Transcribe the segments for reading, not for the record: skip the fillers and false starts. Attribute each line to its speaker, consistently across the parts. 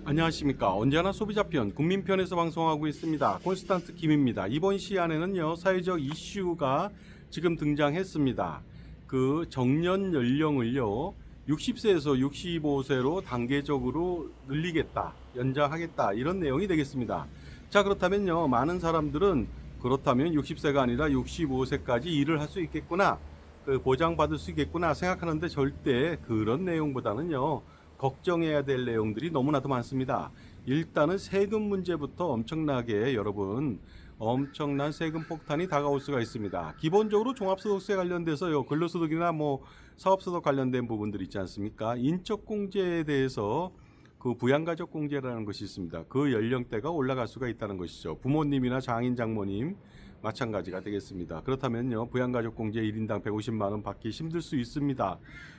Speaker 1: 안녕하십니까. 언제나 소비자편 국민편에서 방송하고 있습니다. 콘스탄트 김입니다. 이번 시간에는요, 사회적 이슈가 지금 등장했습니다. 그 정년 연령을요 60세에서 65세로 단계적으로 늘리겠다, 연장하겠다, 이런 내용이 되겠습니다. 자, 그렇다면요, 많은 사람들은 그렇다면 60세가 아니라 65세까지 일을 할 수 있겠구나, 보장받을 수 있겠구나 생각하는데, 절대 그런 내용보다는요, 걱정해야 될 내용들이 너무나도 많습니다. 일단은 세금 문제부터 엄청나게, 여러분, 엄청난 세금 폭탄이 다가올 수가 있습니다. 기본적으로 종합소득세 관련돼서요, 근로소득이나 뭐 사업소득 관련된 부분들 있지 않습니까? 인적공제에 대해서 그 부양가족공제라는 것이 있습니다. 그 연령대가 올라갈 수가 있다는 것이죠. 부모님이나 장인 장모님 마찬가지가 되겠습니다. 그렇다면요, 부양가족공제 1인당 150만 원 받기 힘들 수 있습니다.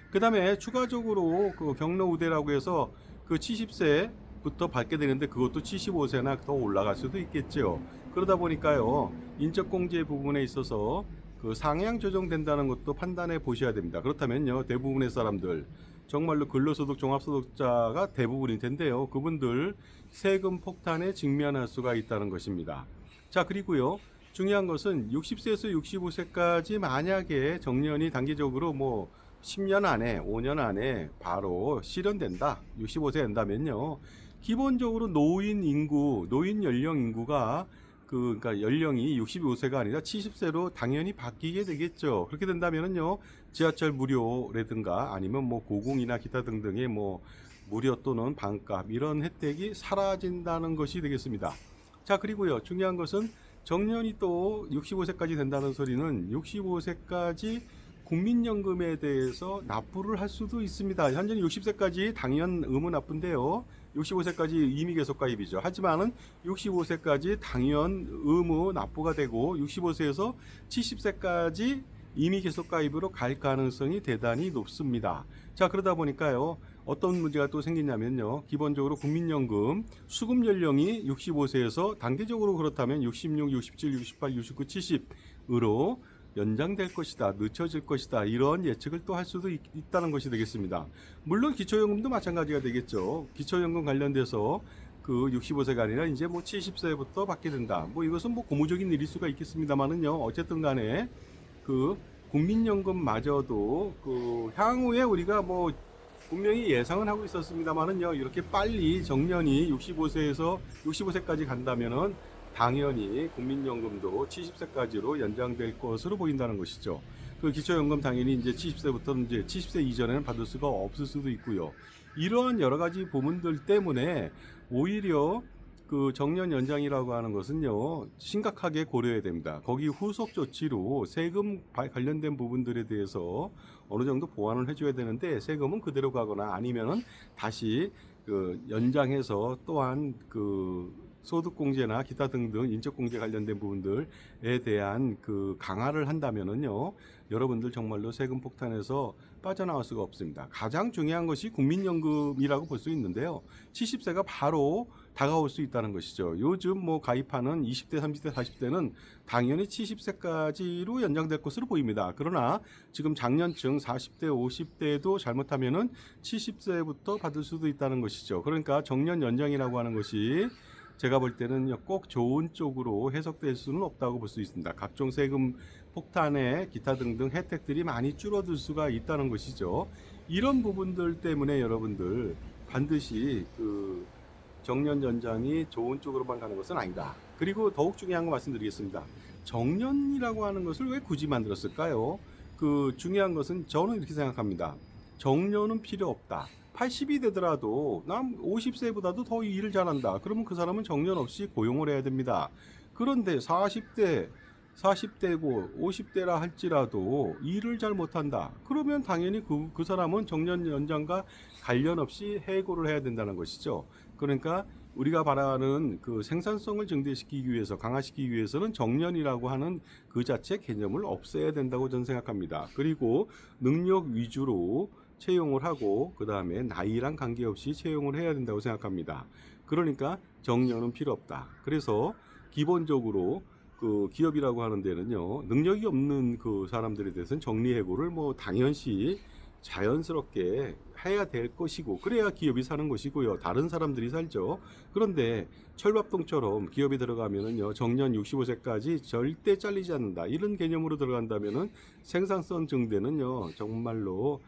Speaker 1: 그 다음에 추가적으로 그 경로우대라고 해서 그 70세부터 받게 되는데, 그것도 75세나 더 올라갈 수도 있겠죠. 그러다 보니까요, 인적공제 부분에 있어서 그 상향 조정된다는 것도 판단해 보셔야 됩니다. 그렇다면요, 대부분의 사람들, 정말로 근로소득 종합소득자가 대부분일 텐데요, 그분들 세금 폭탄에 직면할 수가 있다는 것입니다. 자, 그리고요, 중요한 것은 60세에서 65세까지 만약에 정년이 단기적으로 뭐 10년 안에, 5년 안에 바로 실현된다, 65세 된다면요, 기본적으로 노인 인구, 노인 연령 인구가 그러니까 연령이 65세가 아니라 70세로 당연히 바뀌게 되겠죠. 그렇게 된다면은요, 지하철 무료라든가 아니면 뭐 고공이나 기타 등등의 뭐 무료 또는 반값, 이런 혜택이 사라진다는 것이 되겠습니다. 자, 그리고요, 중요한 것은 정년이 또 65세까지 된다는 소리는 65세까지 국민연금에 대해서 납부를 할 수도 있습니다. 현재는 60세까지 당연 의무 납부인데요, 65세까지 임의 계속 가입이죠. 하지만은 65세까지 당연 의무 납부가 되고, 65세에서 70세까지 임의 계속 가입으로 갈 가능성이 대단히 높습니다. 자, 그러다 보니까요, 어떤 문제가 또 생기냐면요, 기본적으로 국민연금 수급 연령이 65세에서 단계적으로 그렇다면 66, 67, 68, 69, 70으로 연장될 것이다, 늦춰질 것이다, 이런 예측을 또 할 수도 있다는 것이 되겠습니다. 물론 기초연금도 마찬가지가 되겠죠. 기초연금 관련돼서 그 65세가 아니라 이제 뭐 70세부터 받게 된다, 뭐 이것은 뭐 고무적인 일일 수가 있겠습니다만은요, 어쨌든 간에 그 국민연금마저도 그 향후에 우리가 뭐 분명히 예상은 하고 있었습니다만은요, 이렇게 빨리 정년이 65세까지 간다면은 당연히 국민연금도 70세까지로 연장될 것으로 보인다는 것이죠. 그 기초연금 당연히 이제 70세부터 이제 70세 이전에는 받을 수가 없을 수도 있고요. 이러한 여러 가지 부분들 때문에 오히려 그 정년 연장이라고 하는 것은요, 심각하게 고려해야 됩니다. 거기 후속 조치로 세금 관련된 부분들에 대해서 어느 정도 보완을 해줘야 되는데, 세금은 그대로 가거나 아니면은 다시 그 연장해서 또한 그 소득공제나 기타 등등 인적공제 관련된 부분들에 대한 그 강화를 한다면은요, 여러분들 정말로 세금 폭탄에서 빠져나올 수가 없습니다. 가장 중요한 것이 국민연금이라고 볼 수 있는데요, 70세가 바로 다가올 수 있다는 것이죠. 요즘 뭐 가입하는 20대, 30대, 40대는 당연히 70세까지로 연장될 것으로 보입니다. 그러나 지금 장년층 40대, 50대도 잘못하면은 70세부터 받을 수도 있다는 것이죠. 그러니까 정년 연장이라고 하는 것이 제가 볼 때는 꼭 좋은 쪽으로 해석될 수는 없다고 볼 수 있습니다. 각종 세금 폭탄에 기타 등등 혜택들이 많이 줄어들 수가 있다는 것이죠. 이런 부분들 때문에 여러분들 반드시 그 정년 연장이 좋은 쪽으로만 가는 것은 아니다. 그리고 더욱 중요한 거 말씀드리겠습니다. 정년이라고 하는 것을 왜 굳이 만들었을까요? 그 중요한 것은 저는 이렇게 생각합니다. 정년은 필요 없다. 80이 되더라도 난 50세보다도 더 일을 잘한다, 그러면 그 사람은 정년 없이 고용을 해야 됩니다. 그런데 40대고 50대라 할지라도 일을 잘 못한다, 그러면 당연히 그 사람은 정년 연장과 관련 없이 해고를 해야 된다는 것이죠. 그러니까 우리가 바라는 그 생산성을 증대시키기 위해서, 강화시키기 위해서는 정년이라고 하는 그 자체 개념을 없애야 된다고 저는 생각합니다. 그리고 능력 위주로 채용을 하고, 그 다음에 나이랑 관계없이 채용을 해야 된다고 생각합니다. 그러니까 정년은 필요 없다. 그래서 기본적으로 그 기업이라고 하는 데는요, 능력이 없는 그 사람들에 대해서는 정리해고를 뭐 당연시 자연스럽게 해야 될 것이고 그래야 기업이 사는 것이고요. 다른 사람들이 살죠. 그런데 철밥통처럼 기업에 들어가면은요. 정년 65세까지 절대 잘리지 않는다. 이런 개념으로 들어간다면은 생산성 증대는요. 정말로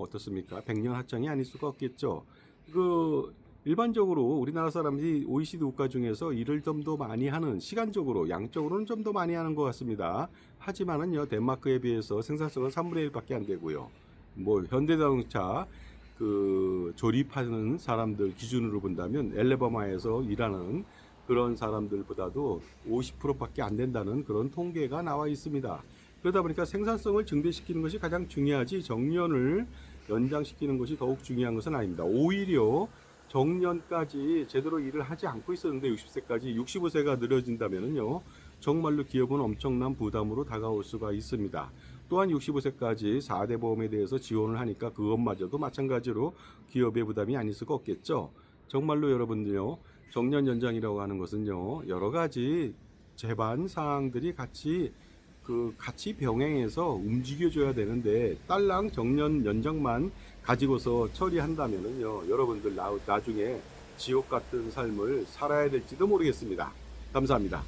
Speaker 1: 어떻습니까? 백년 하장이 아닐 수가 없겠죠. 그 일반적으로 우리나라 사람들이 OECD 국가 중에서 일을 좀 더 많이 하는 시간적으로 양적으로는 좀 더 많이 하는 것 같습니다. 하지만은요 덴마크에 비해서 생산성은 3분의 1밖에 안 되고요. 뭐 현대자동차 그 조립하는 사람들 기준으로 본다면 엘레바마에서 일하는 그런 사람들보다도 50%밖에 안 된다는 그런 통계가 나와 있습니다. 그러다 보니까 생산성을 증대시키는 것이 가장 중요하지 정년을 연장시키는 것이 더욱 중요한 것은 아닙니다. 오히려 정년까지 제대로 일을 하지 않고 있었는데 60세까지 65세가 늘어진다면요 정말로 기업은 엄청난 부담으로 다가올 수가 있습니다. 또한 65세까지 4대 보험에 대해서 지원을 하니까 그것마저도 마찬가지로 기업의 부담이 아닐 수가 없겠죠. 정말로 여러분들요 정년 연장이라고 하는 것은요 여러 가지 제반 사항들이 같이 병행해서 움직여줘야 되는데 딸랑 정년 연장만 가지고서 처리한다면은요 여러분들 나중에 지옥 같은 삶을 살아야 될지도 모르겠습니다. 감사합니다.